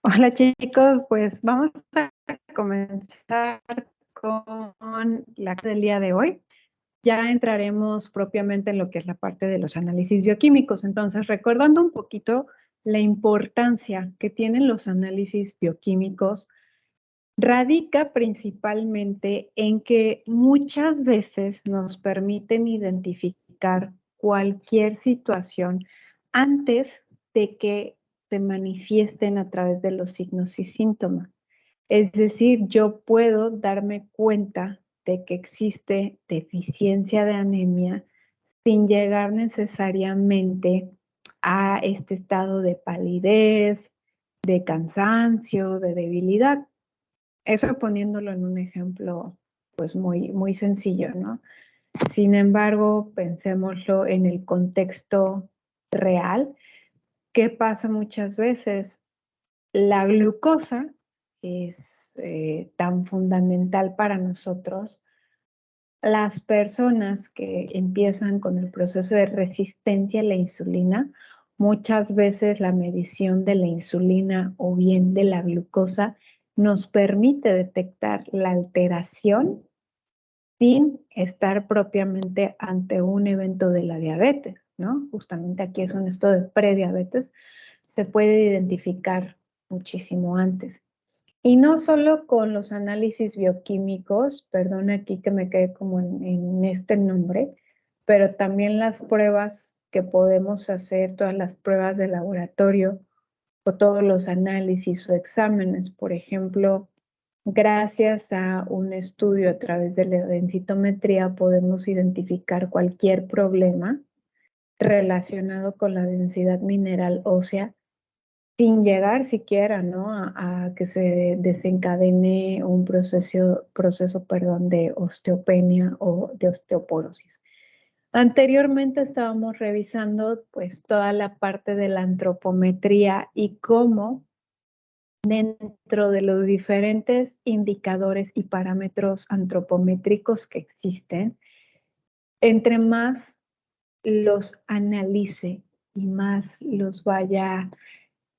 Hola chicos, pues vamos a comenzar con la clase del día de hoy. Ya entraremos propiamente en lo que es la parte de los análisis bioquímicos. Entonces, recordando un poquito la importancia que tienen los análisis bioquímicos, radica principalmente en que muchas veces nos permiten identificar cualquier situación antes de que se manifiesten a través de los signos y síntomas. Es decir, yo puedo darme cuenta de que existe deficiencia de anemia sin llegar necesariamente a este estado de palidez, de cansancio, de debilidad. Eso poniéndolo en un ejemplo, pues muy sencillo, ¿no? Sin embargo, pensémoslo en el contexto real. ¿Qué pasa muchas veces? La glucosa es tan fundamental para nosotros. Las personas que empiezan con el proceso de resistencia a la insulina, muchas veces la medición de la insulina o bien de la glucosa nos permite detectar la alteración sin estar propiamente ante un evento de la diabetes, ¿no? Justamente aquí es un estado de prediabetes, se puede identificar muchísimo antes. Y no solo con los análisis bioquímicos, perdón aquí que me quedé como en este nombre, pero también las pruebas que podemos hacer, todas las pruebas de laboratorio o todos los análisis o exámenes. Por ejemplo, gracias a un estudio a través de la densitometría podemos identificar cualquier problema relacionado con la densidad mineral ósea sin llegar siquiera, ¿no? a que se desencadene un proceso, perdón, de osteopenia o de osteoporosis. Anteriormente estábamos revisando pues toda la parte de la antropometría y cómo dentro de los diferentes indicadores y parámetros antropométricos que existen, entre más los analice y más los vaya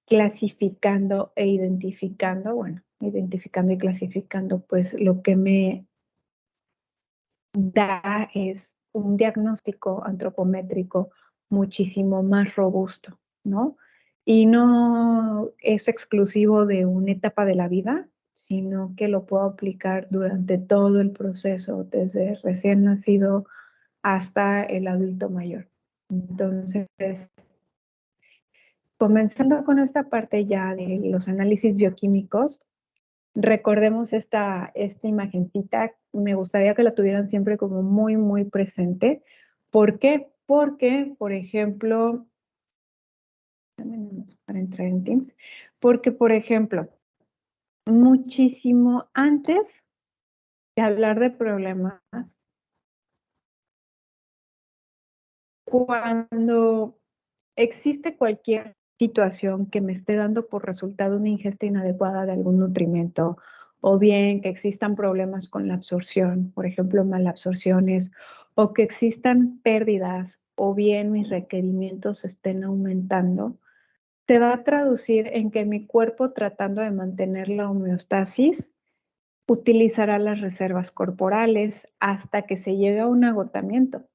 clasificando e identificando, bueno, identificando y clasificando, pues lo que me da es un diagnóstico antropométrico muchísimo más robusto, ¿no? Y no es exclusivo de una etapa de la vida, sino que lo puedo aplicar durante todo el proceso, desde recién nacido hasta el adulto mayor. Entonces, comenzando con esta parte ya de los análisis bioquímicos, recordemos esta imagencita, me gustaría que la tuvieran siempre como muy presente. ¿Por qué? Porque, por ejemplo, para entrar en Teams, porque, por ejemplo, muchísimo antes de hablar de problemas, cuando existe cualquier situación que me esté dando por resultado una ingesta inadecuada de algún nutrimento, o bien que existan problemas con la absorción, por ejemplo, malabsorciones, o que existan pérdidas, o bien mis requerimientos estén aumentando, se va a traducir en que mi cuerpo, tratando de mantener la homeostasis, utilizará las reservas corporales hasta que se llegue a un agotamiento.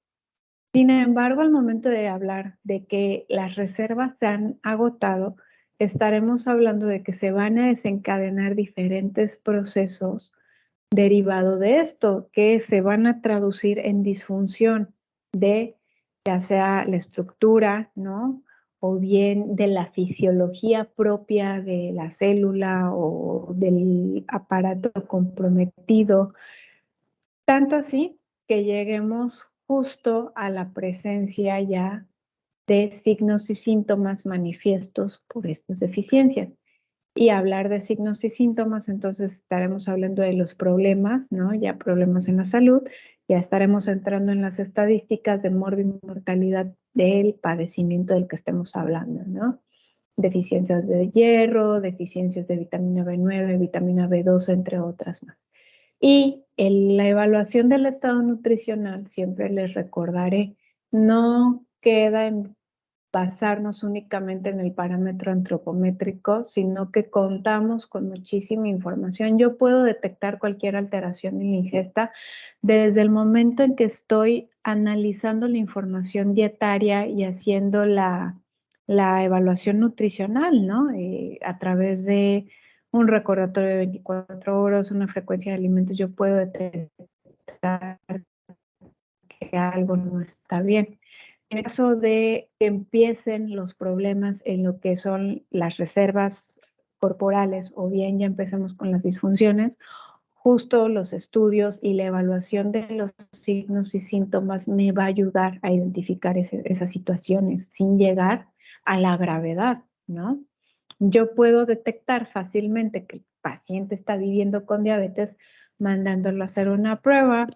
Sin embargo, al momento de hablar de que las reservas se han agotado, estaremos hablando de que se van a desencadenar diferentes procesos derivados de esto, que se van a traducir en disfunción de ya sea la estructura, ¿no? O bien de la fisiología propia de la célula o del aparato comprometido. Tanto así que lleguemos justo a la presencia ya de signos y síntomas manifiestos por estas deficiencias. Y hablar de signos y síntomas, entonces estaremos hablando de los problemas, ¿no? Ya problemas en la salud, ya estaremos entrando en las estadísticas de mortalidad del padecimiento del que estemos hablando, ¿no? Deficiencias de hierro, deficiencias de vitamina B9, vitamina B12, entre otras más. Y en la evaluación del estado nutricional, siempre les recordaré, no queda en basarnos únicamente en el parámetro antropométrico, sino que contamos con muchísima información. Yo puedo detectar cualquier alteración en la ingesta desde el momento en que estoy analizando la información dietaria y haciendo la evaluación nutricional, ¿no? A través de un recordatorio de 24 horas, una frecuencia de alimentos, yo puedo detectar que algo no está bien. En caso de que empiecen los problemas en lo que son las reservas corporales o bien ya empecemos con las disfunciones, justo los estudios y la evaluación de los signos y síntomas me va a ayudar a identificar esas situaciones sin llegar a la gravedad, ¿no? Yo puedo detectar fácilmente que el paciente está viviendo con diabetes mandándolo a hacer una prueba,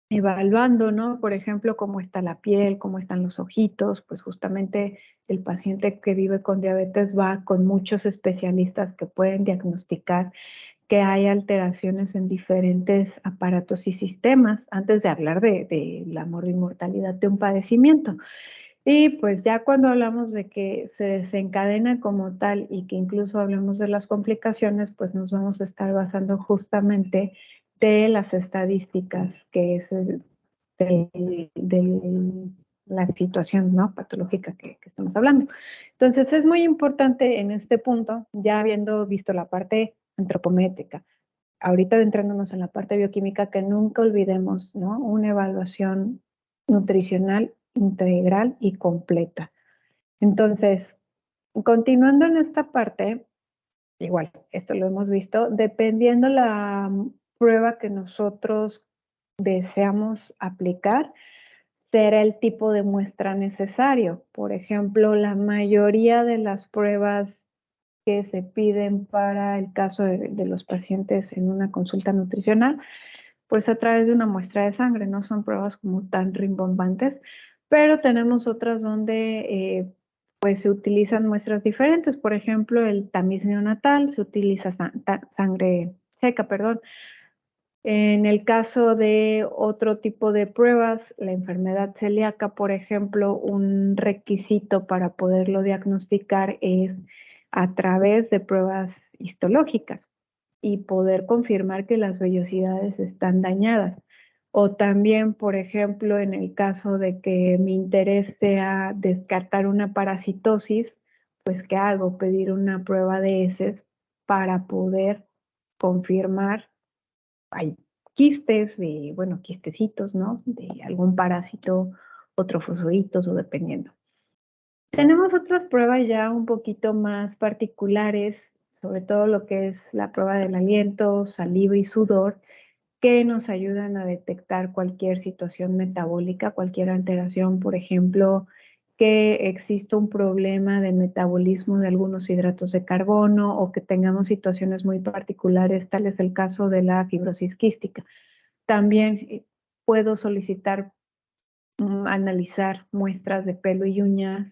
evaluando, ¿no? Por ejemplo, cómo está la piel, cómo están los ojitos, pues justamente el paciente que vive con diabetes va con muchos especialistas que pueden diagnosticar que hay alteraciones en diferentes aparatos y sistemas antes de hablar de la mortalidad de un padecimiento. Y pues ya cuando hablamos de que se desencadena como tal y que incluso hablamos de las complicaciones, pues nos vamos a estar basando justamente de las estadísticas que es de la situación, ¿no? Patológica que estamos hablando. Entonces es muy importante en este punto, ya habiendo visto la parte antropométrica, ahorita adentrándonos en la parte bioquímica, que nunca olvidemos, ¿no? Una evaluación nutricional integral y completa. Entonces, continuando en esta parte, igual, esto lo hemos visto, dependiendo la prueba que nosotros deseamos aplicar, será el tipo de muestra necesario. Por ejemplo, la mayoría de las pruebas que se piden para el caso de los pacientes en una consulta nutricional, pues a través de una muestra de sangre, no son pruebas como tan rimbombantes, pero tenemos otras donde pues se utilizan muestras diferentes. Por ejemplo, el tamiz neonatal, se utiliza sangre seca, perdón. En el caso de otro tipo de pruebas, la enfermedad celíaca, por ejemplo, un requisito para poderlo diagnosticar es a través de pruebas histológicas y poder confirmar que las vellosidades están dañadas. O también, por ejemplo, en el caso de que mi interés sea descartar una parasitosis, pues ¿qué hago? Pedir una prueba de heces para poder confirmar, hay quistes de, bueno, quistecitos, ¿no? De algún parásito o trofozoitos o dependiendo. Tenemos otras pruebas ya un poquito más particulares, sobre todo lo que es la prueba del aliento, saliva y sudor, que nos ayudan a detectar cualquier situación metabólica, cualquier alteración, por ejemplo, que exista un problema de metabolismo de algunos hidratos de carbono o que tengamos situaciones muy particulares, tal es el caso de la fibrosis quística. También puedo solicitar analizar muestras de pelo y uñas,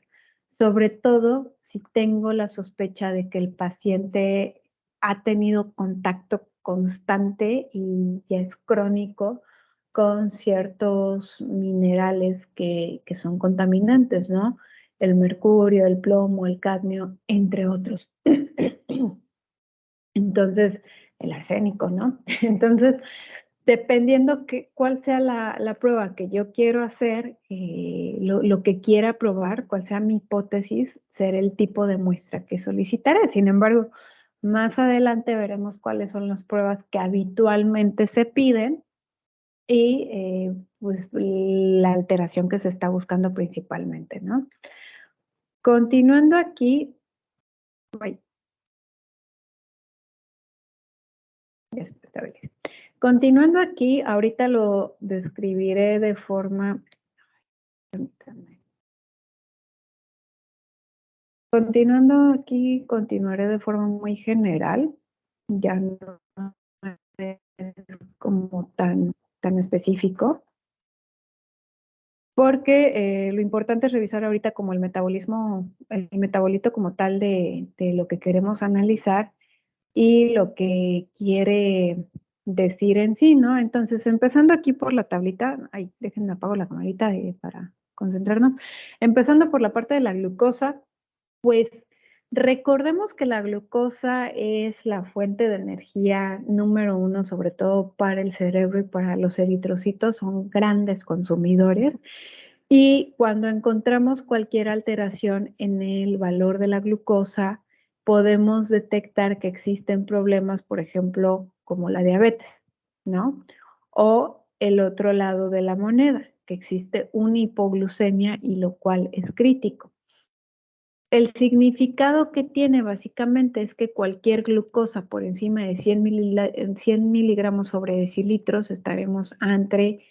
sobre todo si tengo la sospecha de que el paciente ha tenido contacto constante y ya es crónico con ciertos minerales que son contaminantes, ¿no? El mercurio, el plomo, el cadmio, entre otros. Entonces, el arsénico, ¿no? Entonces, dependiendo cuál sea la prueba que yo quiero hacer, lo que quiera probar, cuál sea mi hipótesis, será el tipo de muestra que solicitaré. Sin embargo, más adelante veremos cuáles son las pruebas que habitualmente se piden y pues la alteración que se está buscando principalmente, ¿no? Continuando aquí, ay, ya se estabiliza. Continuando aquí, ahorita lo describiré de forma, permítanme. Continuando aquí, continuaré de forma muy general, ya no es como tan específico, porque lo importante es revisar ahorita como el metabolismo, el metabolito como tal de lo que queremos analizar y lo que quiere decir en sí, ¿no? Entonces, empezando aquí por la tablita, ay, déjenme apago la camarita para concentrarnos. Empezando por la parte de la glucosa, pues recordemos que la glucosa es la fuente de energía número uno, sobre todo para el cerebro y para los eritrocitos, son grandes consumidores. Y cuando encontramos cualquier alteración en el valor de la glucosa, podemos detectar que existen problemas, por ejemplo, como la diabetes, ¿no? O el otro lado de la moneda, que existe una hipoglucemia y lo cual es crítico. El significado que tiene básicamente es que cualquier glucosa por encima de 100 miligramos sobre decilitros estaremos ante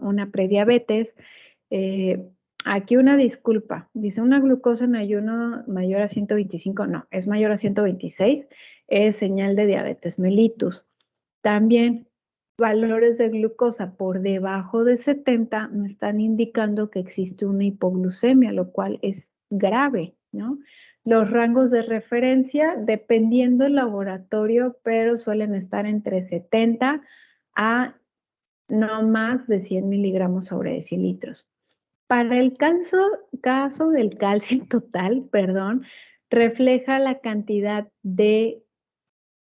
una prediabetes. Aquí una disculpa, dice una glucosa en ayuno mayor a 125, no, es mayor a 126, es señal de diabetes mellitus. También valores de glucosa por debajo de 70 me están indicando que existe una hipoglucemia, lo cual es grave, ¿no? Los rangos de referencia, dependiendo del laboratorio, pero suelen estar entre 70 a no más de 100 miligramos sobre decilitros. Para el caso del calcio total, perdón, refleja la cantidad de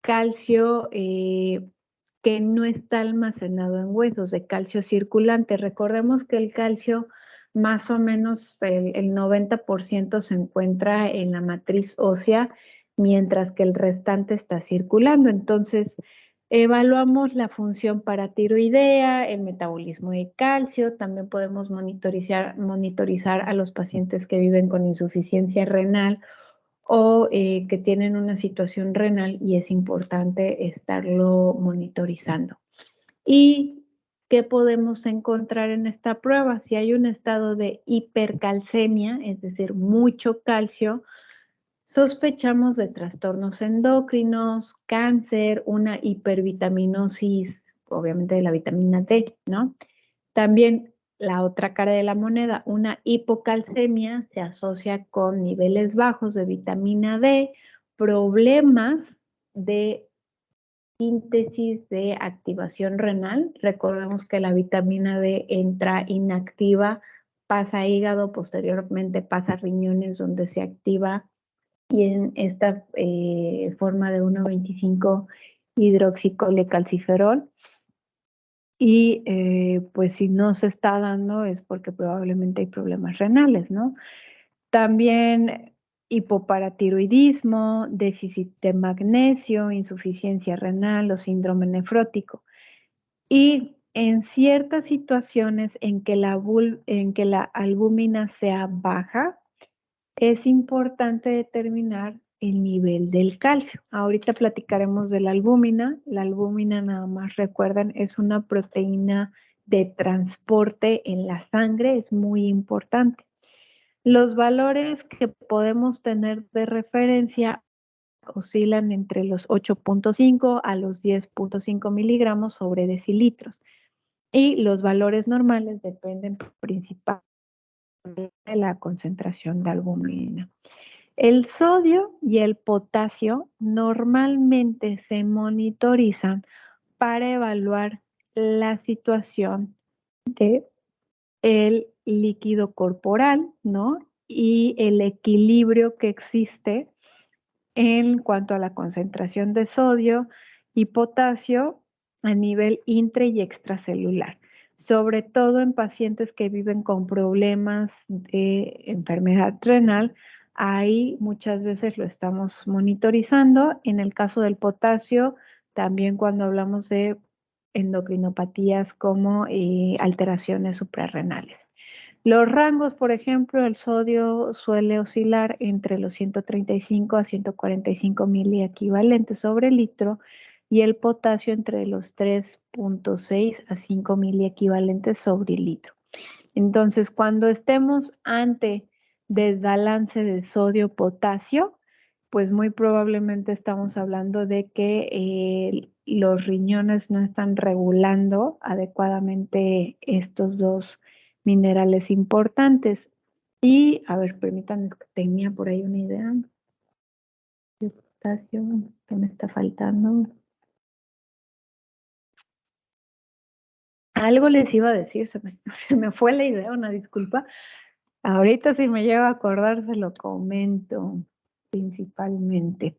calcio que no está almacenado en huesos, de calcio circulante. Recordemos que el calcio, más o menos el 90% se encuentra en la matriz ósea, mientras que el restante está circulando. Entonces, evaluamos la función paratiroidea, el metabolismo de calcio, también podemos monitorizar a los pacientes que viven con insuficiencia renal o que tienen una situación renal y es importante estarlo monitorizando. ¿Y qué podemos encontrar en esta prueba? Si hay un estado de hipercalcemia, es decir, mucho calcio, sospechamos de trastornos endocrinos, cáncer, una hipervitaminosis, obviamente de la vitamina D, ¿no? También la otra cara de la moneda, una hipocalcemia, se asocia con niveles bajos de vitamina D, problemas de síntesis de activación renal. Recordemos que la vitamina D entra inactiva, pasa a hígado, posteriormente pasa a riñones donde se activa y en esta forma de 1,25 hidroxicolecalciferol. Y pues si no se está dando es porque probablemente hay problemas renales, ¿no? También hipoparatiroidismo, déficit de magnesio, insuficiencia renal o síndrome nefrótico. Y en ciertas situaciones en que la albúmina sea baja, es importante determinar el nivel del calcio. Ahorita platicaremos de la albúmina. La albúmina, nada más recuerden, es una proteína de transporte en la sangre, es muy importante. Los valores que podemos tener de referencia oscilan entre los 8,5 a los 10,5 miligramos sobre decilitros. Y los valores normales dependen principalmente de la concentración de albúmina. El sodio y el potasio normalmente se monitorizan para evaluar la situación de el líquido corporal, ¿no? Y el equilibrio que existe en cuanto a la concentración de sodio y potasio a nivel intra y extracelular, sobre todo en pacientes que viven con problemas de enfermedad renal. Ahí muchas veces lo estamos monitorizando. En el caso del potasio, también cuando hablamos de endocrinopatías como alteraciones suprarrenales. Los rangos, por ejemplo, el sodio suele oscilar entre los 135 a 145 miliequivalentes sobre litro y el potasio entre los 3,6 a 5 miliequivalentes sobre litro. Entonces, cuando estemos ante desbalance de sodio-potasio, pues muy probablemente estamos hablando de que los riñones no están regulando adecuadamente estos dos minerales importantes. Y, a ver, permítanme, tenía por ahí una idea. De potasio, ¿qué me está faltando? Algo les iba a decir, se me fue la idea, una disculpa. Ahorita si me llego a acordar se lo comento principalmente.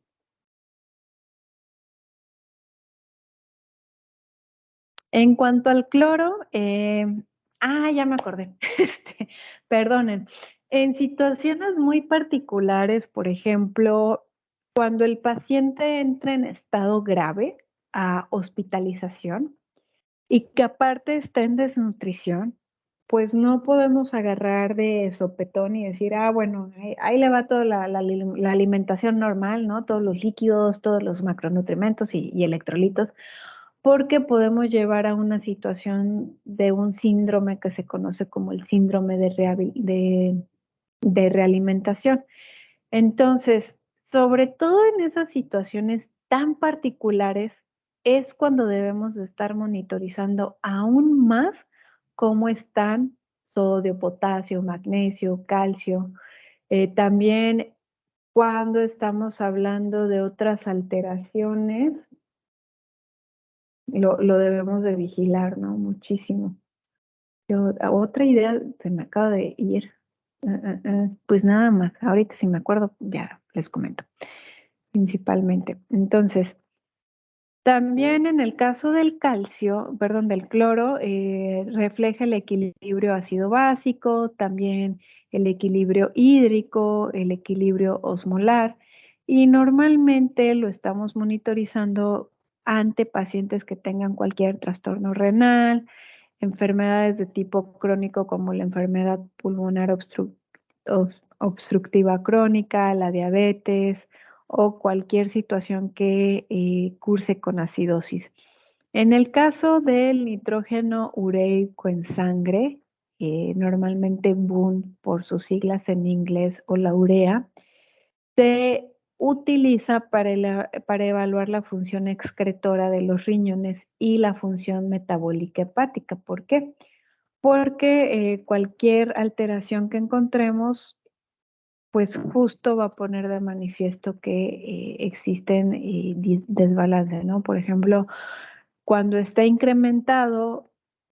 En cuanto al cloro, ya me acordé. Perdonen. En situaciones muy particulares, por ejemplo, cuando el paciente entra en estado grave a hospitalización y que aparte está en desnutrición, pues no podemos agarrar de sopetón y decir, bueno, ahí le va toda la alimentación normal, ¿no? Todos los líquidos, todos los macronutrientes y electrolitos, porque podemos llevar a una situación de un síndrome que se conoce como el síndrome de realimentación. Entonces, sobre todo en esas situaciones tan particulares, es cuando debemos de estar monitorizando aún más cómo están sodio, potasio, magnesio, calcio. También cuando estamos hablando de otras alteraciones, lo debemos de vigilar, ¿no? Muchísimo. Otra idea se me acaba de ir. Pues nada más, ahorita si me acuerdo, ya les comento, principalmente. Entonces, también en el caso del calcio, perdón, del cloro, refleja el equilibrio ácido básico, también el equilibrio hídrico, el equilibrio osmolar, y normalmente lo estamos monitorizando ante pacientes que tengan cualquier trastorno renal, enfermedades de tipo crónico como la enfermedad pulmonar obstructiva crónica, la diabetes o cualquier situación que curse con acidosis. En el caso del nitrógeno ureico en sangre, normalmente BUN por sus siglas en inglés o la urea, se utiliza para evaluar la función excretora de los riñones y la función metabólica hepática. ¿Por qué? Porque cualquier alteración que encontremos, pues justo va a poner de manifiesto que existen desbalances, ¿no? Por ejemplo, cuando está incrementado,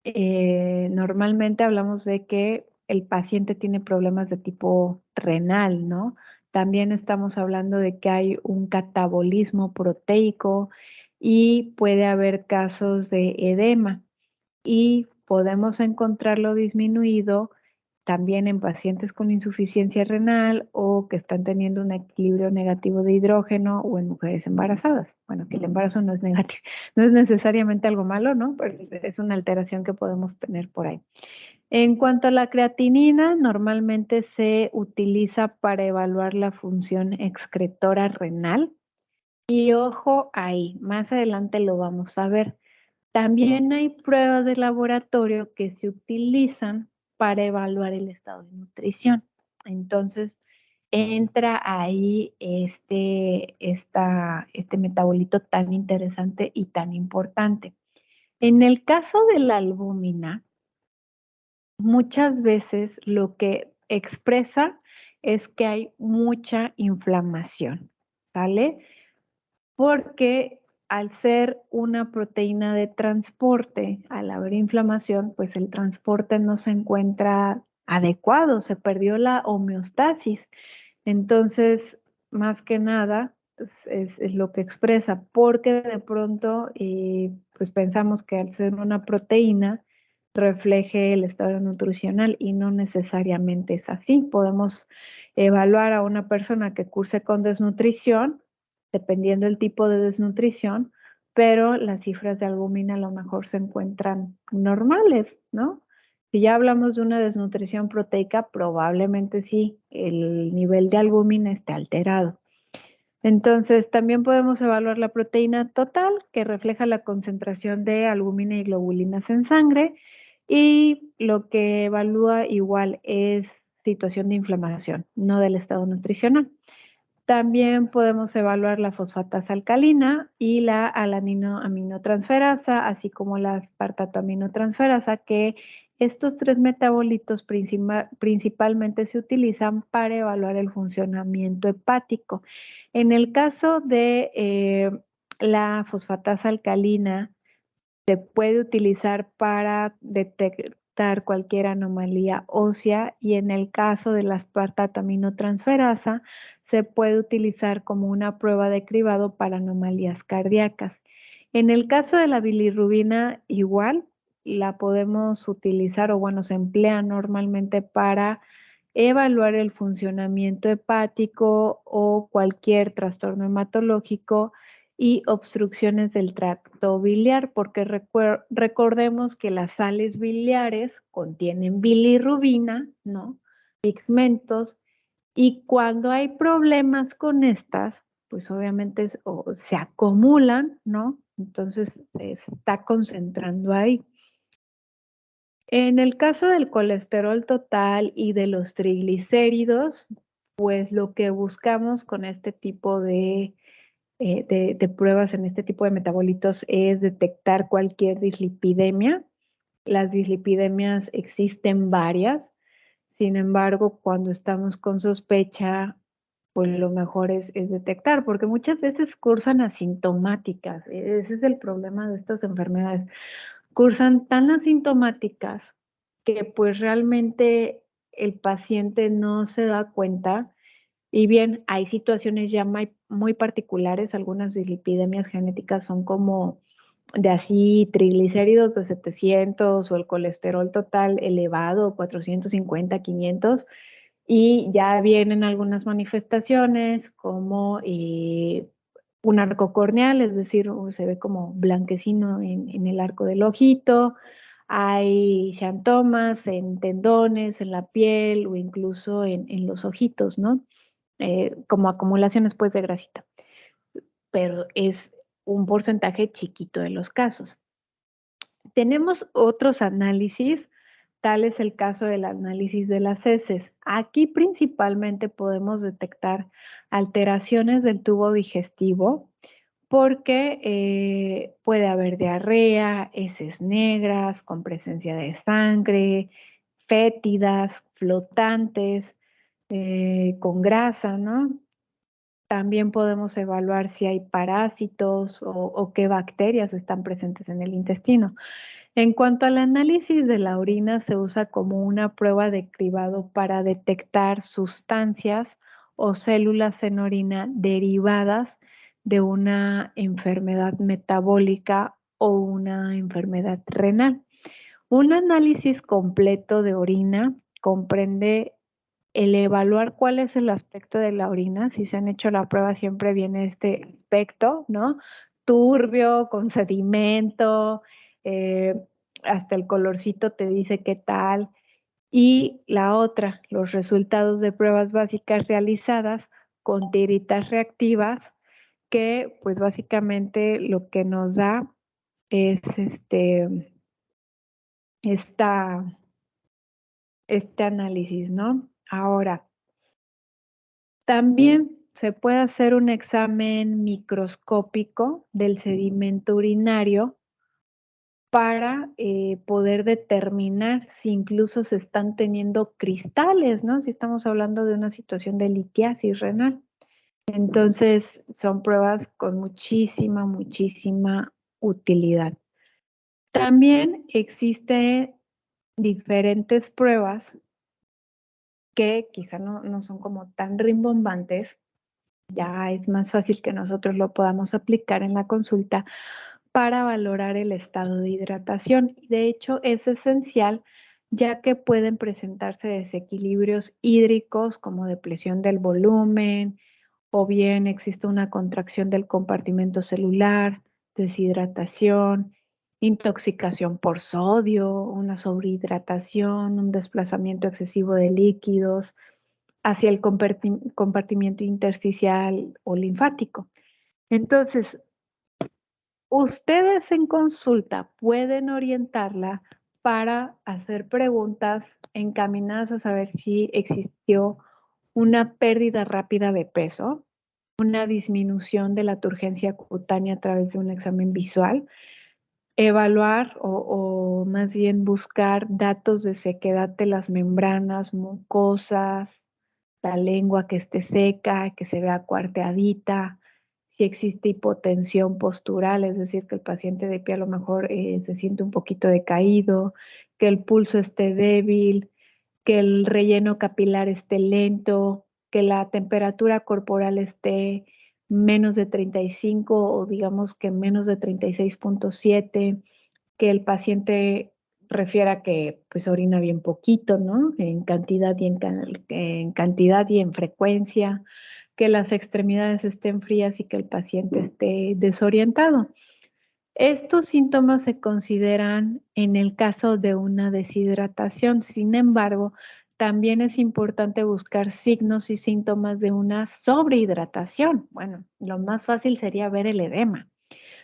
normalmente hablamos de que el paciente tiene problemas de tipo renal, ¿no? También estamos hablando de que hay un catabolismo proteico y puede haber casos de edema y podemos encontrarlo disminuido también en pacientes con insuficiencia renal o que están teniendo un equilibrio negativo de hidrógeno o en mujeres embarazadas. Bueno, que el embarazo no es negativo, no es necesariamente algo malo, ¿no? Pero es una alteración que podemos tener por ahí. En cuanto a la creatinina, normalmente se utiliza para evaluar la función excretora renal. Y ojo ahí, más adelante lo vamos a ver. También hay pruebas de laboratorio que se utilizan para evaluar el estado de nutrición. Entonces, entra ahí este metabolito tan interesante y tan importante. En el caso de la albúmina, muchas veces lo que expresa es que hay mucha inflamación, ¿sale? Porque al ser una proteína de transporte, al haber inflamación, pues el transporte no se encuentra adecuado, se perdió la homeostasis. Entonces, más que nada, pues, es lo que expresa, porque de pronto, pues pensamos que al ser una proteína, refleje el estado nutricional y no necesariamente es así. Podemos evaluar a una persona que curse con desnutrición, dependiendo del tipo de desnutrición, pero las cifras de albúmina a lo mejor se encuentran normales, ¿no? Si ya hablamos de una desnutrición proteica, probablemente sí, el nivel de albúmina esté alterado. Entonces, también podemos evaluar la proteína total, que refleja la concentración de albúmina y globulinas en sangre, y lo que evalúa igual es situación de inflamación, no del estado nutricional. También podemos evaluar la fosfatasa alcalina y la alanino-aminotransferasa, así como la aspartato-aminotransferasa, que estos tres metabolitos principalmente se utilizan para evaluar el funcionamiento hepático. En el caso de la fosfatasa alcalina, Se puede utilizar para detectar cualquier anomalía ósea y en el caso de la aspartato-aminotransferasa se puede utilizar como una prueba de cribado para anomalías cardíacas. En el caso de la bilirrubina, igual la podemos utilizar o bueno, se emplea normalmente para evaluar el funcionamiento hepático o cualquier trastorno hematológico y obstrucciones del tracto biliar, porque recordemos que las sales biliares contienen bilirrubina, ¿no? Pigmentos, y cuando hay problemas con estas, pues obviamente se acumulan, ¿no? Entonces se está concentrando ahí. En el caso del colesterol total y de los triglicéridos, pues lo que buscamos con este tipo de pruebas en este tipo de metabolitos es detectar cualquier dislipidemia. Las dislipidemias existen varias, sin embargo, cuando estamos con sospecha, pues lo mejor es detectar, porque muchas veces cursan asintomáticas. Ese es el problema de estas enfermedades. Cursan tan asintomáticas que pues realmente el paciente no se da cuenta y bien, hay situaciones ya muy particulares, algunas dislipidemias genéticas son como de así triglicéridos de 700 o el colesterol total elevado, 450, 500, y ya vienen algunas manifestaciones como un arco corneal, es decir, se ve como blanquecino en el arco del ojito, hay xantomas en tendones, en la piel o incluso en los ojitos, ¿no? Como acumulaciones pues de grasita, pero es un porcentaje chiquito de los casos. Tenemos otros análisis, tal es el caso del análisis de las heces. Aquí principalmente podemos detectar alteraciones del tubo digestivo porque puede haber diarrea, heces negras con presencia de sangre, fétidas, flotantes, con grasa, ¿no? También podemos evaluar si hay parásitos o qué bacterias están presentes en el intestino. En cuanto al análisis de la orina, se usa como una prueba de cribado para detectar sustancias o células en orina derivadas de una enfermedad metabólica o una enfermedad renal. Un análisis completo de orina comprende el evaluar cuál es el aspecto de la orina. Si se han hecho la prueba, siempre viene este aspecto, ¿no? Turbio, con sedimento, eh, hasta el colorcito te dice qué tal. Y la otra, los resultados de pruebas básicas realizadas con tiritas reactivas, que pues básicamente lo que nos da es esta, este análisis, ¿no? Ahora, también se puede hacer un examen microscópico del sedimento urinario para poder determinar si incluso se están teniendo cristales, ¿no? Si estamos hablando de una situación de litiasis renal. Entonces, son pruebas con muchísima utilidad. También existen diferentes pruebas que quizá no son como tan rimbombantes, ya es más fácil que nosotros lo podamos aplicar en la consulta para valorar el estado de hidratación. De hecho, es esencial ya que pueden presentarse desequilibrios hídricos como depresión del volumen o bien existe una contracción del compartimento celular, deshidratación, intoxicación por sodio, una sobrehidratación, un desplazamiento excesivo de líquidos hacia el compartimiento intersticial o linfático. Entonces, ustedes en consulta pueden orientarla para hacer preguntas encaminadas a saber si existió una pérdida rápida de peso, una disminución de la turgencia cutánea a través de un examen visual, evaluar o más bien buscar datos de sequedad de las membranas mucosas, la lengua que esté seca, que se vea cuarteadita, si existe hipotensión postural, es decir, que el paciente de pie a lo mejor se siente un poquito decaído, que el pulso esté débil, que el relleno capilar esté lento, que la temperatura corporal esté menos de 35 o digamos que menos de 36.7, que el paciente refiera que pues orina bien poquito, ¿no? En cantidad y en cantidad y en frecuencia, que las extremidades estén frías y que el paciente esté desorientado. Estos síntomas se consideran en el caso de una deshidratación. Sin embargo, también es importante buscar signos y síntomas de una sobrehidratación. Bueno, lo más fácil sería ver el edema,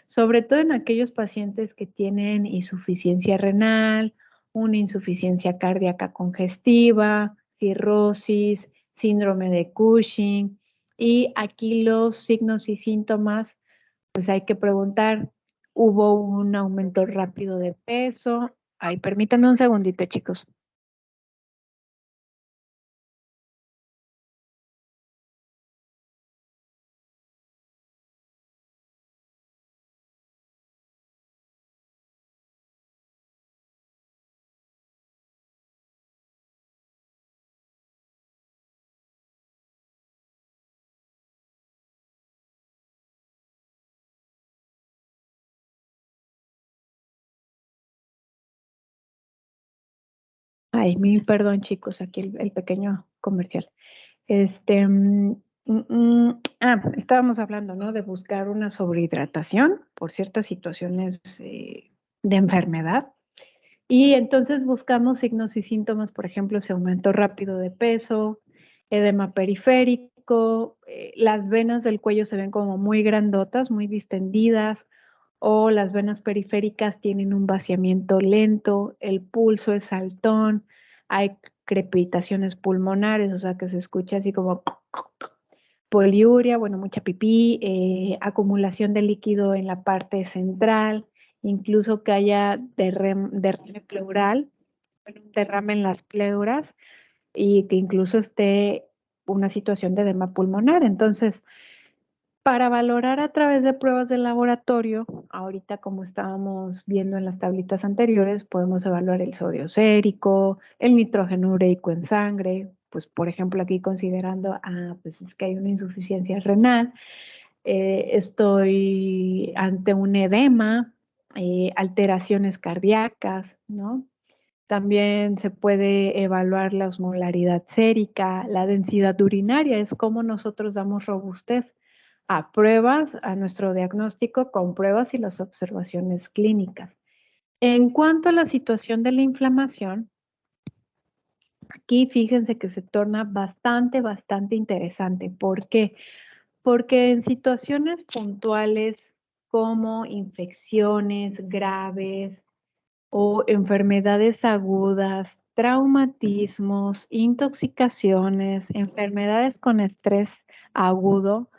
sobre todo en aquellos pacientes que tienen insuficiencia renal, una insuficiencia cardíaca congestiva, cirrosis, síndrome de Cushing. Y aquí los signos y síntomas, pues hay que preguntar, ¿hubo un aumento rápido de peso? Ay, permítanme un segundito, chicos. Ay, mil perdón, chicos, aquí el pequeño comercial. Estábamos hablando, ¿no? De buscar una sobrehidratación por ciertas situaciones de enfermedad. Y entonces buscamos signos y síntomas, por ejemplo, si aumentó rápido de peso, edema periférico, las venas del cuello se ven como muy grandotas, muy distendidas, o las venas periféricas tienen un vaciamiento lento, el pulso es altón, hay crepitaciones pulmonares, o sea que se escucha así como poliuria, bueno, mucha pipí, acumulación de líquido en la parte central, incluso que haya derrame pleural, un derrame en las pleuras y que incluso esté una situación de edema pulmonar. Entonces, para valorar a través de pruebas de laboratorio, ahorita como estábamos viendo en las tablitas anteriores, podemos evaluar el sodio sérico, el nitrógeno ureico en sangre, pues por ejemplo aquí considerando, pues es que hay una insuficiencia renal, estoy ante un edema, alteraciones cardíacas, ¿no? También se puede evaluar la osmolaridad sérica, la densidad urinaria, es como nosotros damos robustez a pruebas, a nuestro diagnóstico con pruebas y las observaciones clínicas. En cuanto a la situación de la inflamación, aquí fíjense que se torna bastante interesante. ¿Por qué? Porque en situaciones puntuales como infecciones graves, o enfermedades agudas, traumatismos, intoxicaciones, enfermedades con estrés agudo,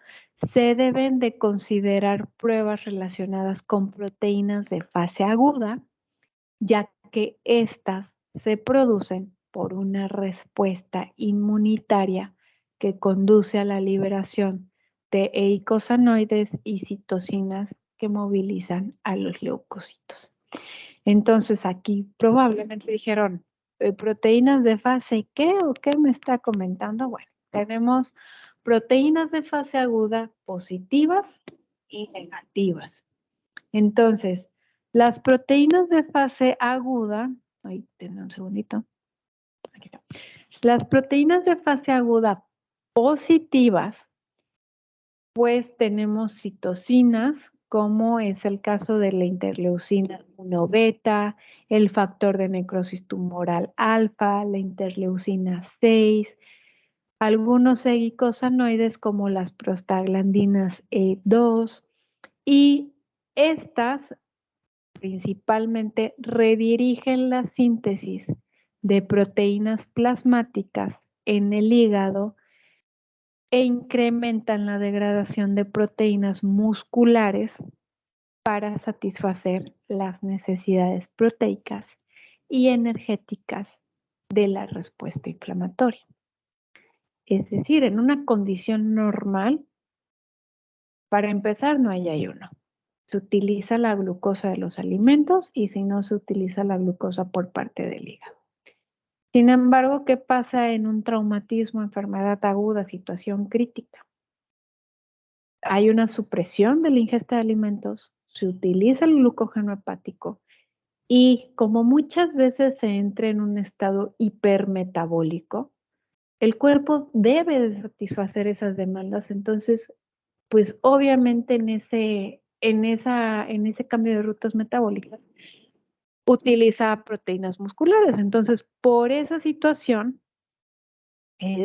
se deben de considerar pruebas relacionadas con proteínas de fase aguda, ya que estas se producen por una respuesta inmunitaria que conduce a la liberación de eicosanoides y citocinas que movilizan a los leucocitos. Entonces aquí probablemente dijeron, proteínas de fase, ¿qué o qué me está comentando? Bueno, tenemos proteínas de fase aguda positivas y negativas. Entonces, las proteínas de fase aguda, ahí tengo un segundito, aquí está. Las proteínas de fase aguda positivas, pues tenemos citocinas, como es el caso de la interleucina 1 beta, el factor de necrosis tumoral alfa, la interleucina 6, algunos eicosanoides como las prostaglandinas E2 y estas principalmente redirigen la síntesis de proteínas plasmáticas en el hígado e incrementan la degradación de proteínas musculares para satisfacer las necesidades proteicas y energéticas de la respuesta inflamatoria. Es decir, en una condición normal, Para empezar, no hay ayuno. Se utiliza la glucosa de los alimentos y si no, se utiliza la glucosa por parte del hígado. Sin embargo, ¿qué pasa en un traumatismo, enfermedad aguda, situación crítica? Hay una supresión de la ingesta de alimentos, se utiliza el glucógeno hepático y como muchas veces se entra en un estado hipermetabólico, el cuerpo debe de satisfacer esas demandas. Entonces, pues obviamente en ese cambio de rutas metabólicas utiliza proteínas musculares. Entonces, por esa situación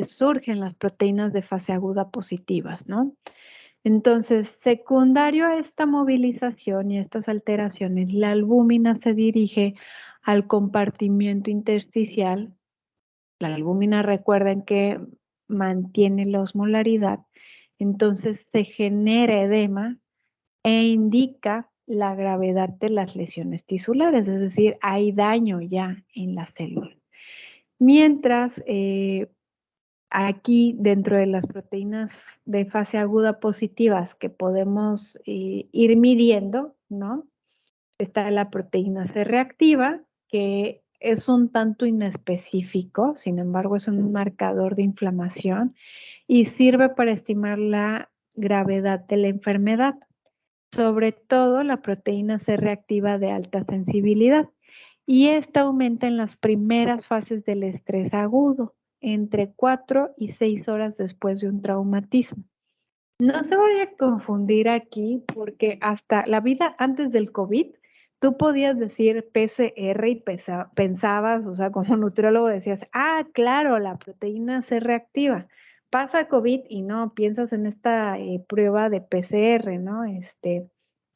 surgen las proteínas de fase aguda positivas, ¿no? Entonces, secundario a esta movilización y a estas alteraciones, la albúmina se dirige al compartimiento intersticial. La albúmina, recuerden que mantiene la osmolaridad, entonces se genera edema e indica la gravedad de las lesiones tisulares, es decir, hay daño ya en la célula. Mientras aquí dentro de las proteínas de fase aguda positivas que podemos ir midiendo, ¿no? Está la proteína C reactiva, que es un tanto inespecífico, sin embargo es un marcador de inflamación y sirve para estimar la gravedad de la enfermedad, sobre todo la proteína C reactiva de alta sensibilidad. Y esta aumenta en las primeras fases del estrés agudo, entre 4 y 6 horas después de un traumatismo. No se vaya a confundir aquí porque hasta la vida antes del COVID, tú podías decir PCR y pensabas, o sea, como nutriólogo decías, ah, claro, la proteína C reactiva. Pasa COVID y no, piensas en esta prueba de PCR, ¿no?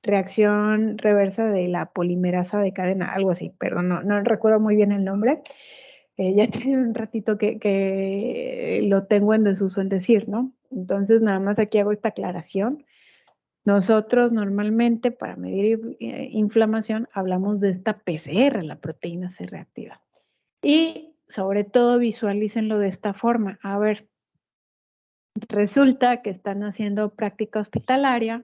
Reacción reversa de la polimerasa de cadena, algo así, perdón, no recuerdo muy bien el nombre. Ya tiene un ratito que lo tengo en desuso en decir, ¿no? Entonces, nada más aquí hago esta aclaración. Nosotros normalmente para medir inflamación hablamos de esta PCR, la proteína C reactiva. Y sobre todo visualícenlo de esta forma. A ver, resulta que están haciendo práctica hospitalaria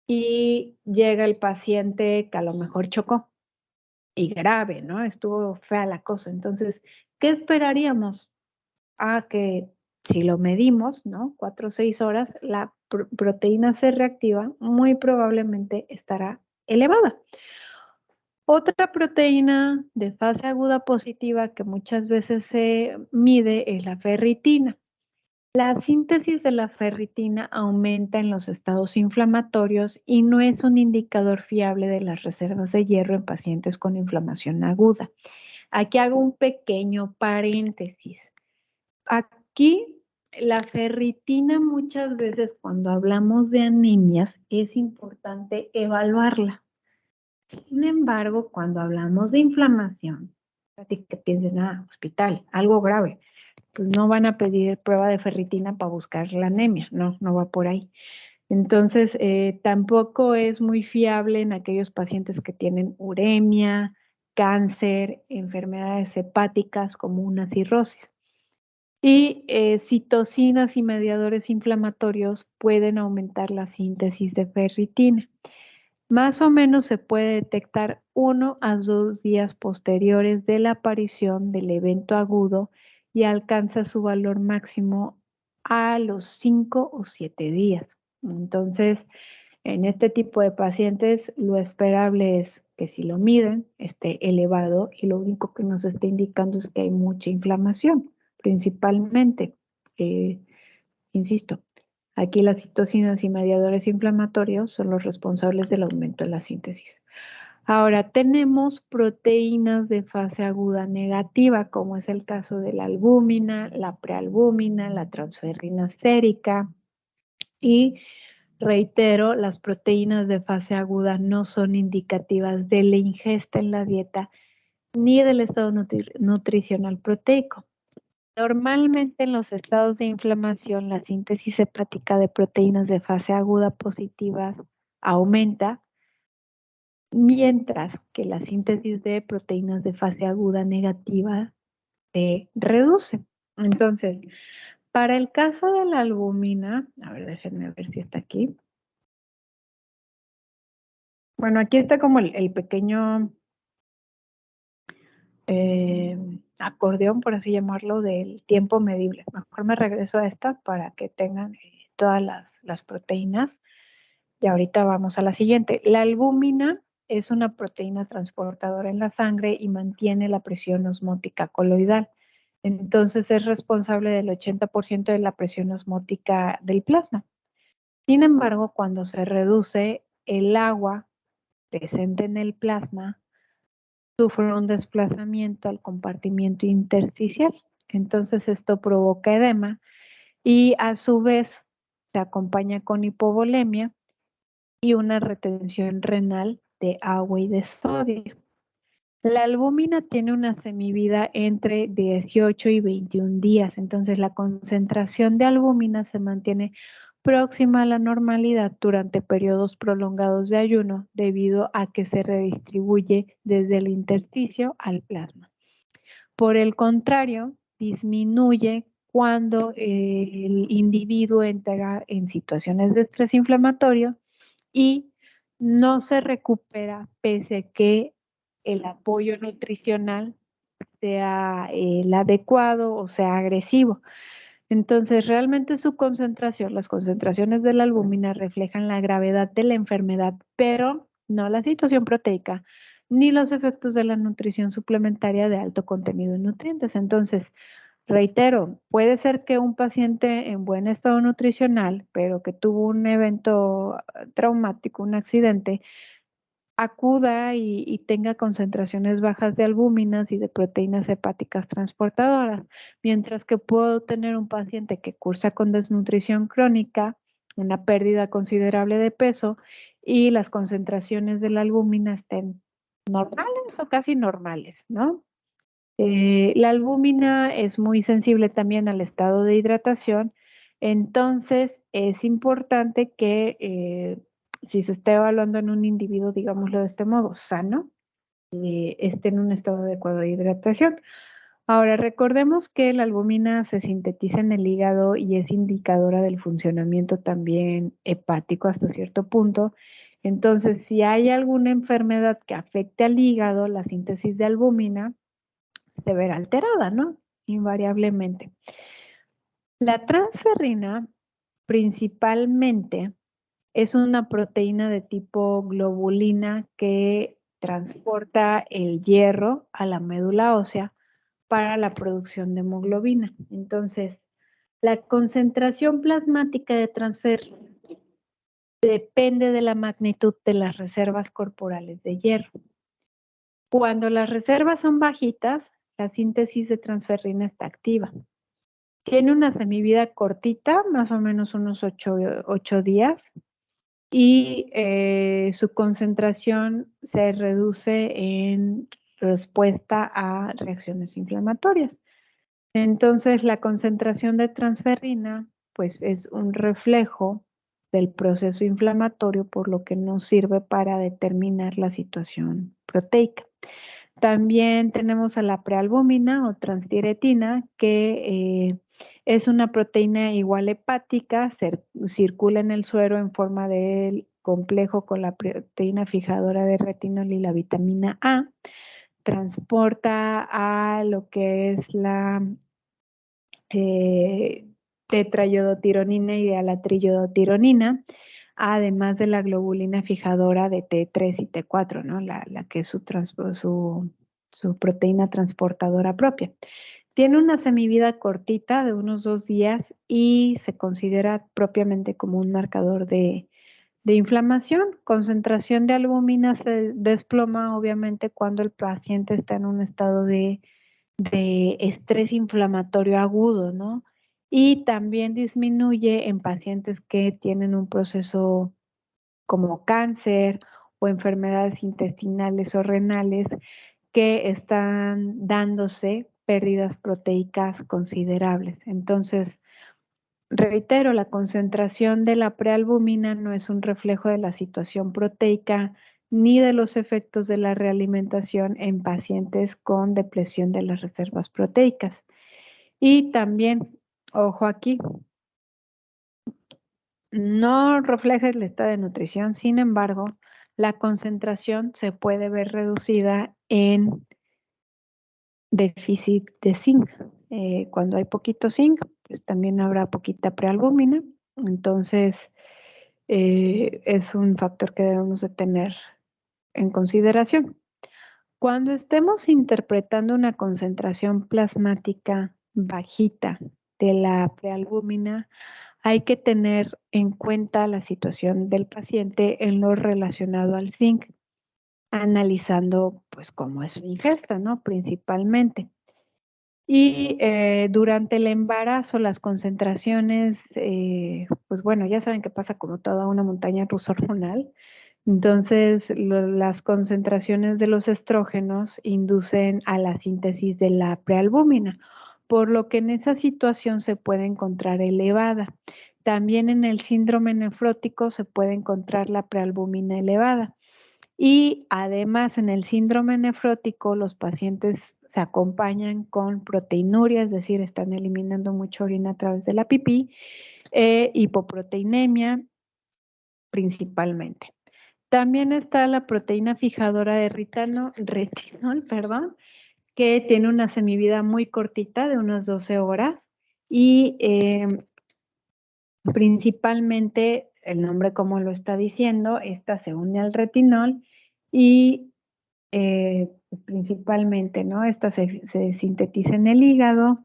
y llega el paciente que a lo mejor chocó y grave, ¿no? Estuvo fea la cosa. Entonces, ¿qué esperaríamos? A que si lo medimos, ¿no? 4 o 6 horas, la proteína C reactiva muy probablemente estará elevada. Otra proteína de fase aguda positiva que muchas veces se mide es la ferritina. La síntesis de la ferritina aumenta en los estados inflamatorios y no es un indicador fiable de las reservas de hierro en pacientes con inflamación aguda. Aquí hago un pequeño paréntesis. Aquí la ferritina muchas veces cuando hablamos de anemias es importante evaluarla. Sin embargo, cuando hablamos de inflamación, así que piensen, hospital, algo grave, pues no van a pedir prueba de ferritina para buscar la anemia, no va por ahí. Entonces, tampoco es muy fiable en aquellos pacientes que tienen uremia, cáncer, enfermedades hepáticas como una cirrosis. Y citocinas y mediadores inflamatorios pueden aumentar la síntesis de ferritina. Más o menos se puede detectar 1 a 2 días posteriores de la aparición del evento agudo y alcanza su valor máximo a los 5 o 7 días. Entonces, en este tipo de pacientes, lo esperable es que si lo miden, esté elevado y lo único que nos está indicando es que hay mucha inflamación, principalmente. Insisto, aquí las citocinas y mediadores inflamatorios son los responsables del aumento de la síntesis. Ahora, tenemos proteínas de fase aguda negativa, como es el caso de la albúmina, la prealbúmina, la transferrina sérica y reitero, las proteínas de fase aguda no son indicativas de la ingesta en la dieta ni del estado nutricional proteico. Normalmente en los estados de inflamación, la síntesis hepática de proteínas de fase aguda positivas aumenta, mientras que la síntesis de proteínas de fase aguda negativa se reduce. Entonces, para el caso de la albúmina, a ver, déjenme ver si está aquí. Bueno, aquí está como el pequeño acordeón, por así llamarlo, del tiempo medible. Mejor me regreso a esta para que tengan todas las proteínas. Y ahorita vamos a la siguiente. La albúmina es una proteína transportadora en la sangre y mantiene la presión osmótica coloidal. Entonces es responsable del 80% de la presión osmótica del plasma. Sin embargo, cuando se reduce el agua presente en el plasma, sufre un desplazamiento al compartimiento intersticial. Entonces esto provoca edema y a su vez se acompaña con hipovolemia y una retención renal de agua y de sodio. La albúmina tiene una semivida entre 18 y 21 días, entonces la concentración de albúmina se mantiene próxima a la normalidad durante periodos prolongados de ayuno debido a que se redistribuye desde el intersticio al plasma. Por el contrario, disminuye cuando el individuo entra en situaciones de estrés inflamatorio y no se recupera pese a que el apoyo nutricional sea el adecuado o sea agresivo. Entonces, realmente su concentración, las concentraciones de la albúmina reflejan la gravedad de la enfermedad, pero no la situación proteica ni los efectos de la nutrición suplementaria de alto contenido en nutrientes. Entonces, reitero, puede ser que un paciente en buen estado nutricional, pero que tuvo un evento traumático, un accidente, acuda y tenga concentraciones bajas de albúminas y de proteínas hepáticas transportadoras, mientras que puedo tener un paciente que cursa con desnutrición crónica, una pérdida considerable de peso y las concentraciones de la albúmina estén normales o casi normales, ¿no? La albúmina es muy sensible también al estado de hidratación, entonces es importante que si se está evaluando en un individuo, digámoslo de este modo, sano, esté en un estado adecuado de hidratación. Ahora, recordemos que la albúmina se sintetiza en el hígado y es indicadora del funcionamiento también hepático hasta cierto punto. Entonces, si hay alguna enfermedad que afecte al hígado, la síntesis de albúmina se verá alterada, ¿no? Invariablemente. La transferrina principalmente es una proteína de tipo globulina que transporta el hierro a la médula ósea para la producción de hemoglobina. Entonces, la concentración plasmática de transferrina depende de la magnitud de las reservas corporales de hierro. Cuando las reservas son bajitas, la síntesis de transferrina está activa. Tiene una semivida cortita, más o menos unos 8 días, y su concentración se reduce en respuesta a reacciones inflamatorias. Entonces, la concentración de transferrina, pues es un reflejo del proceso inflamatorio, por lo que nos sirve para determinar la situación proteica. También tenemos a la prealbúmina o transtiretina, que es una proteína igual hepática, circula en el suero en forma de complejo con la proteína fijadora de retinol y la vitamina A, transporta a lo que es la eh, tetrayodotironina y de alatriyodotironina, además de la globulina fijadora de T3 y T4, ¿no? La que es su proteína transportadora propia. Tiene una semivida cortita de unos 2 días y se considera propiamente como un marcador de inflamación. Concentración de albúmina se desploma obviamente cuando el paciente está en un estado de estrés inflamatorio agudo, ¿no? Y también disminuye en pacientes que tienen un proceso como cáncer o enfermedades intestinales o renales que están dándose pérdidas proteicas considerables. Entonces, reitero, la concentración de la prealbúmina no es un reflejo de la situación proteica ni de los efectos de la realimentación en pacientes con depresión de las reservas proteicas. Y también, ojo aquí, no refleja el estado de nutrición, sin embargo, la concentración se puede ver reducida en déficit de zinc. Cuando hay poquito zinc, pues también habrá poquita prealbúmina. Entonces, es un factor que debemos de tener en consideración. Cuando estemos interpretando una concentración plasmática bajita de la prealbúmina, hay que tener en cuenta la situación del paciente en lo relacionado al zinc, analizando pues cómo es su ingesta, ¿no? Principalmente. Y durante el embarazo, las concentraciones, pues bueno, ya saben que pasa como toda una montaña rusa hormonal. Entonces, las concentraciones de los estrógenos inducen a la síntesis de la prealbúmina, por lo que en esa situación se puede encontrar elevada. También en el síndrome nefrótico se puede encontrar la prealbúmina elevada. Y además en el síndrome nefrótico los pacientes se acompañan con proteinuria, es decir, están eliminando mucha orina a través de la pipí, hipoproteinemia principalmente. También está la proteína fijadora de retinol, perdón, que tiene una semivida muy cortita de unas 12 horas y principalmente, el nombre como lo está diciendo, esta se une al retinol y principalmente, ¿no? Esta se sintetiza en el hígado.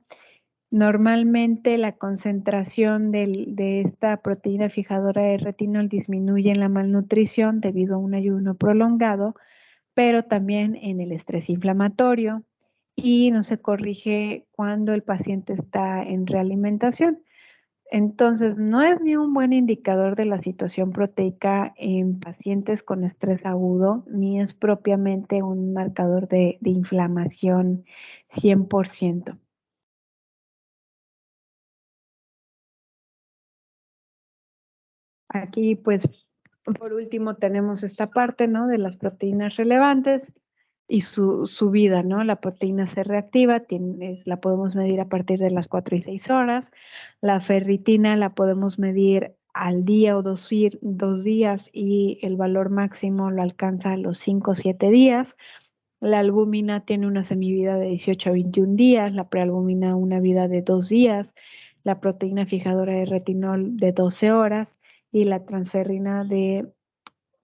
Normalmente la concentración de esta proteína fijadora de retinol disminuye en la malnutrición debido a un ayuno prolongado, pero también en el estrés inflamatorio y no se corrige cuando el paciente está en realimentación. Entonces, no es ni un buen indicador de la situación proteica en pacientes con estrés agudo, ni es propiamente un marcador de inflamación 100%. Aquí, pues, por último, tenemos esta parte, ¿no? De las proteínas relevantes y su vida, ¿no? La proteína C reactiva, la podemos medir a partir de las 4 y 6 horas. La ferritina la podemos medir al día o dos días y el valor máximo lo alcanza a los 5 o 7 días. La albúmina tiene una semivida de 18 a 21 días, la prealbúmina una vida de 2 días, la proteína fijadora de retinol de 12 horas y la transferrina de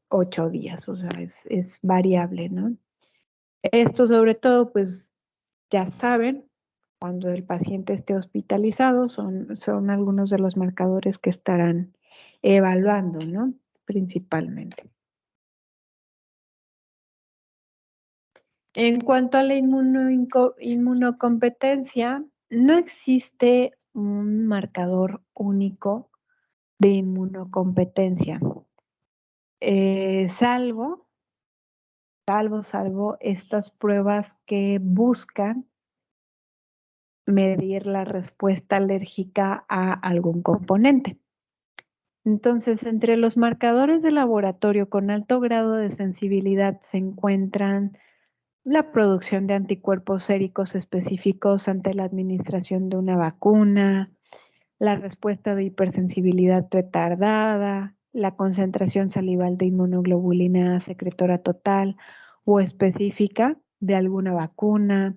8 días, o sea, es variable, ¿no? Esto sobre todo, pues ya saben, cuando el paciente esté hospitalizado, son algunos de los marcadores que estarán evaluando, ¿no? Principalmente. En cuanto a la inmunocompetencia, no existe un marcador único de inmunocompetencia, salvo estas pruebas que buscan medir la respuesta alérgica a algún componente. Entonces, entre los marcadores de laboratorio con alto grado de sensibilidad se encuentran la producción de anticuerpos séricos específicos ante la administración de una vacuna, la respuesta de hipersensibilidad retardada, la concentración salival de inmunoglobulina secretora total o específica de alguna vacuna,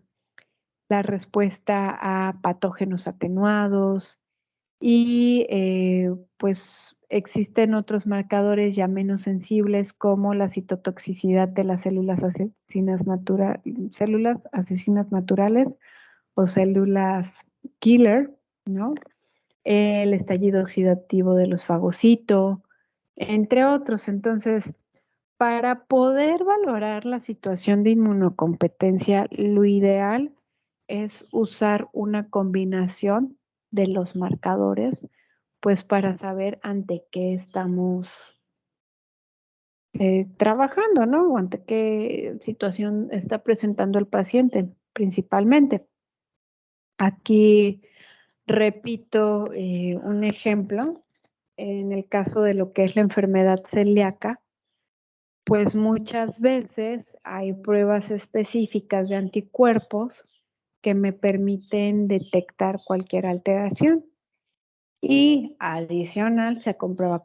la respuesta a patógenos atenuados y pues existen otros marcadores ya menos sensibles como la citotoxicidad de las células asesinas naturales o células killer, ¿no? El estallido oxidativo de los fagocitos, entre otros. Entonces, para poder valorar la situación de inmunocompetencia, lo ideal es usar una combinación de los marcadores, pues para saber ante qué estamos trabajando, ¿no? O ante qué situación está presentando el paciente, principalmente. Aquí repito un ejemplo. En el caso de lo que es la enfermedad celíaca, pues muchas veces hay pruebas específicas de anticuerpos que me permiten detectar cualquier alteración. Y adicional se acompaña,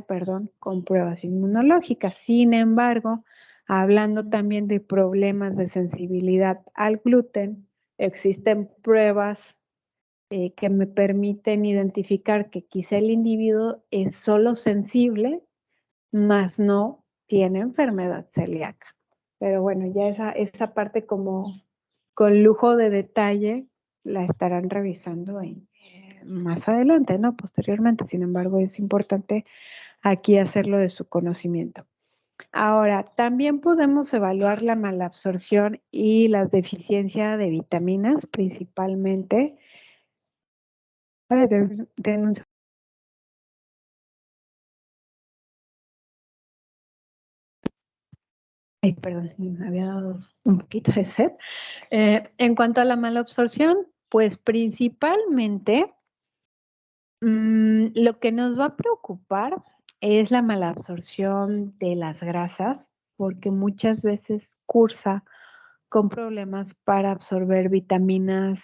perdón, con pruebas inmunológicas. Sin embargo, hablando también de problemas de sensibilidad al gluten, existen pruebas que me permiten identificar que quizá el individuo es solo sensible, más no tiene enfermedad celíaca. Pero bueno, ya esa parte como con lujo de detalle la estarán revisando más adelante, ¿no? Posteriormente. Sin embargo, es importante aquí hacerlo de su conocimiento. Ahora, también podemos evaluar la malabsorción y la deficiencia de vitaminas, principalmente. Ay, ay, perdón, me había dado un poquito de sed. En cuanto a la malabsorción, pues principalmente lo que nos va a preocupar es la malabsorción de las grasas, porque muchas veces cursa con problemas para absorber vitaminas,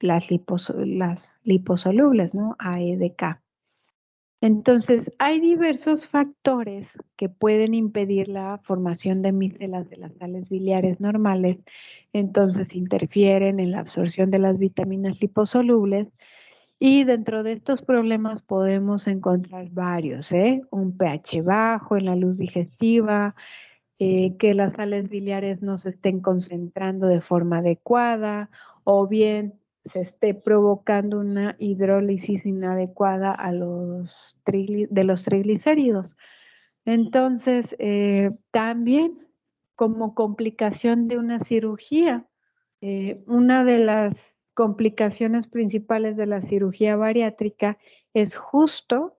las liposolubles, ¿no? A, E, D, K. Entonces, hay diversos factores que pueden impedir la formación de micelas de las sales biliares normales, entonces interfieren en la absorción de las vitaminas liposolubles y dentro de estos problemas podemos encontrar varios, ¿eh? Un pH bajo en la luz digestiva, que las sales biliares no se estén concentrando de forma adecuada o bien se esté provocando una hidrólisis inadecuada de los triglicéridos. Entonces, también como complicación de una cirugía, una de las complicaciones principales de la cirugía bariátrica es justo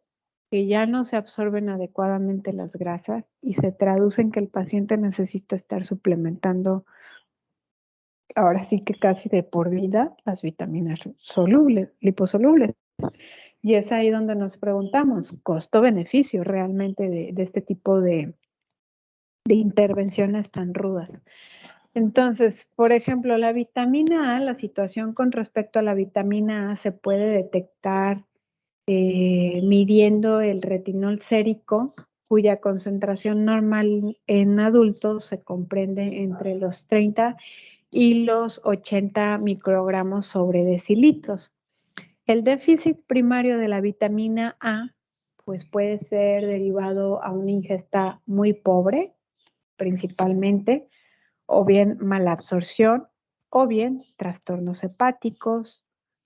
que ya no se absorben adecuadamente las grasas y se traduce en que el paciente necesita estar suplementando, ahora sí que casi de por vida, las vitaminas solubles, liposolubles. Y es ahí donde nos preguntamos, costo-beneficio realmente de este tipo de intervenciones tan rudas. Entonces, por ejemplo, la vitamina A, la situación con respecto a la vitamina A se puede detectar midiendo el retinol sérico, cuya concentración normal en adultos se comprende entre los 30 y los 80 microgramos sobre decilitros. El déficit primario de la vitamina A pues puede ser derivado a una ingesta muy pobre, principalmente, o bien mala absorción, o bien trastornos hepáticos,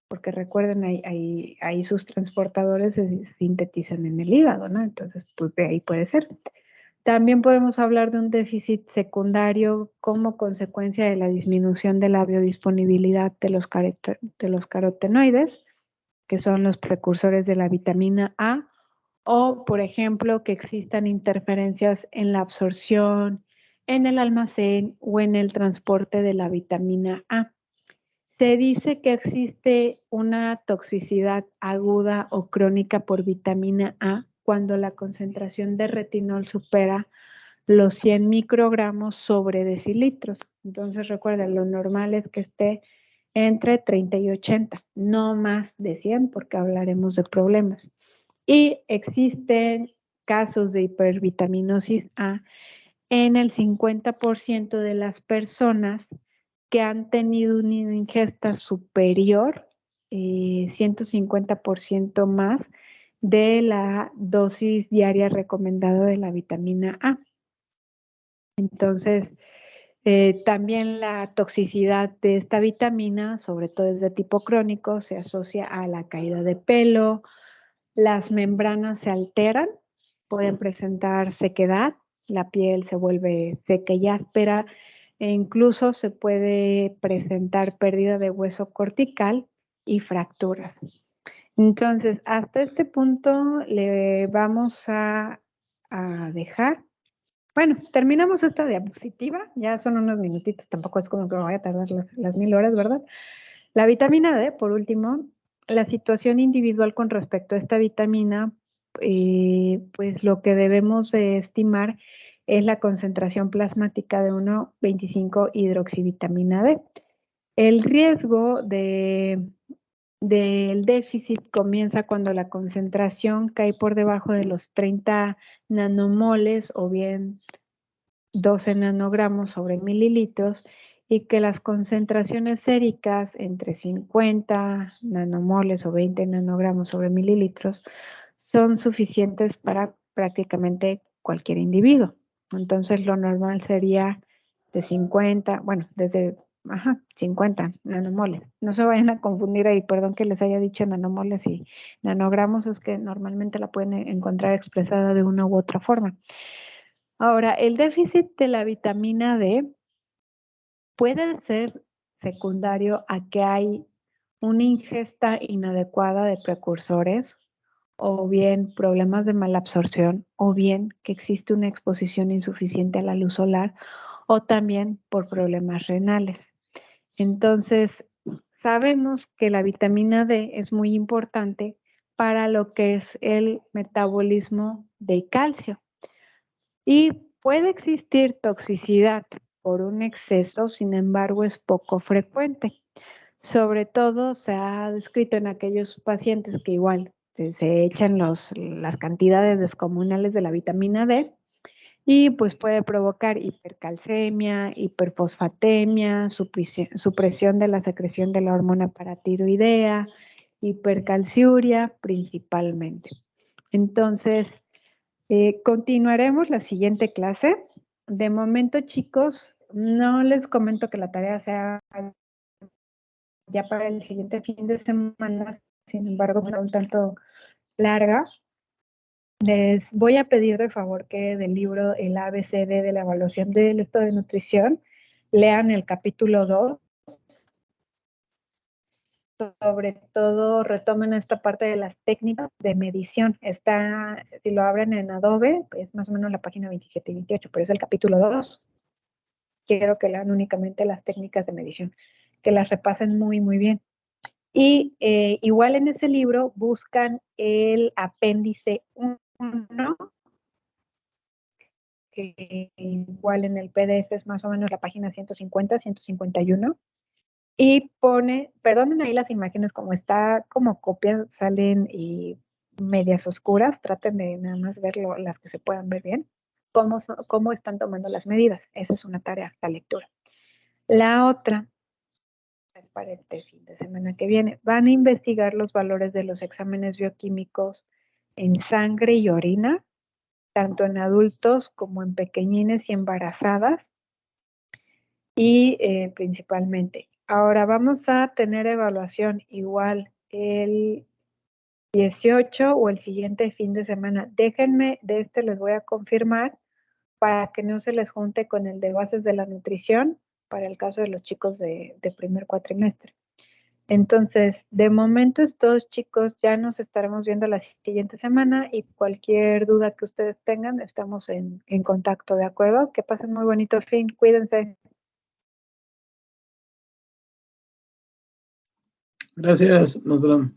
porque recuerden, ahí sus transportadores se sintetizan en el hígado, ¿no? Entonces, pues de ahí puede ser. También podemos hablar de un déficit secundario como consecuencia de la disminución de la biodisponibilidad de los carotenoides, que son los precursores de la vitamina A, o, por ejemplo, que existan interferencias en la absorción, en el almacén o en el transporte de la vitamina A. Se dice que existe una toxicidad aguda o crónica por vitamina A cuando la concentración de retinol supera los 100 microgramos sobre decilitros. Entonces recuerden, lo normal es que esté entre 30 y 80, no más de 100 porque hablaremos de problemas. Y existen casos de hipervitaminosis A en el 50% de las personas que han tenido una ingesta superior, 150% más de la dosis diaria recomendada de la vitamina A. Entonces, también la toxicidad de esta vitamina, sobre todo es de tipo crónico, se asocia a la caída de pelo, las membranas se alteran, pueden presentar sequedad, la piel se vuelve seca y áspera, e incluso se puede presentar pérdida de hueso cortical y fracturas. Entonces, hasta este punto le vamos a dejar. Bueno, terminamos esta diapositiva, ya son unos minutitos, tampoco es como que me vaya a tardar las 1000 horas, ¿verdad? La vitamina D, por último, la situación individual con respecto a esta vitamina, pues lo que debemos de estimar es la concentración plasmática de 1,25 hidroxivitamina D. El riesgo del déficit comienza cuando la concentración cae por debajo de los 30 nanomoles o bien 12 nanogramos sobre mililitros y que las concentraciones séricas entre 50 nanomoles o 20 nanogramos sobre mililitros son suficientes para prácticamente cualquier individuo. Entonces lo normal sería de 50, bueno, desde 50 nanomoles. No se vayan a confundir ahí, perdón que les haya dicho nanomoles y nanogramos, es que normalmente la pueden encontrar expresada de una u otra forma. Ahora, el déficit de la vitamina D puede ser secundario a que hay una ingesta inadecuada de precursores, o bien problemas de mala absorción, o bien que existe una exposición insuficiente a la luz solar, o también por problemas renales. Entonces, sabemos que la vitamina D es muy importante para lo que es el metabolismo de calcio. Y puede existir toxicidad por un exceso, sin embargo, es poco frecuente. Sobre todo se ha descrito en aquellos pacientes que igual se echan las cantidades descomunales de la vitamina D y pues puede provocar hipercalcemia, hiperfosfatemia, supresión de la secreción de la hormona paratiroidea, hipercalciuria principalmente. Entonces, continuaremos la siguiente clase. De momento, chicos, no les comento que la tarea sea ya para el siguiente fin de semana, sin embargo, será un tanto larga. Les voy a pedir de favor que del libro El ABCD de la evaluación del estado de nutrición lean el capítulo 2. Sobre todo retomen esta parte de las técnicas de medición. Está, si lo abren en Adobe, es más o menos la página 27 y 28, pero es el capítulo 2. Quiero que lean únicamente las técnicas de medición, que las repasen muy, muy bien. Y igual en ese libro buscan el apéndice 1, que igual en el PDF es más o menos la página 150, 151. Y pone, perdonen ahí las imágenes, como está como copias, salen y medias oscuras, traten de nada más ver las que se puedan ver bien, cómo están tomando las medidas. Esa es una tarea, la lectura. La otra es para este fin de semana que viene. Van a investigar los valores de los exámenes bioquímicos en sangre y orina, tanto en adultos como en pequeñines y embarazadas, y principalmente. Ahora vamos a tener evaluación igual el 18 o el siguiente fin de semana. Déjenme, de este les voy a confirmar para que no se les junte con el de bases de la nutrición para el caso de los chicos de primer cuatrimestre. Entonces, de momento estos chicos ya nos estaremos viendo la siguiente semana y cualquier duda que ustedes tengan, estamos en contacto, ¿de acuerdo? Que pasen muy bonito fin, cuídense. Gracias, maestra.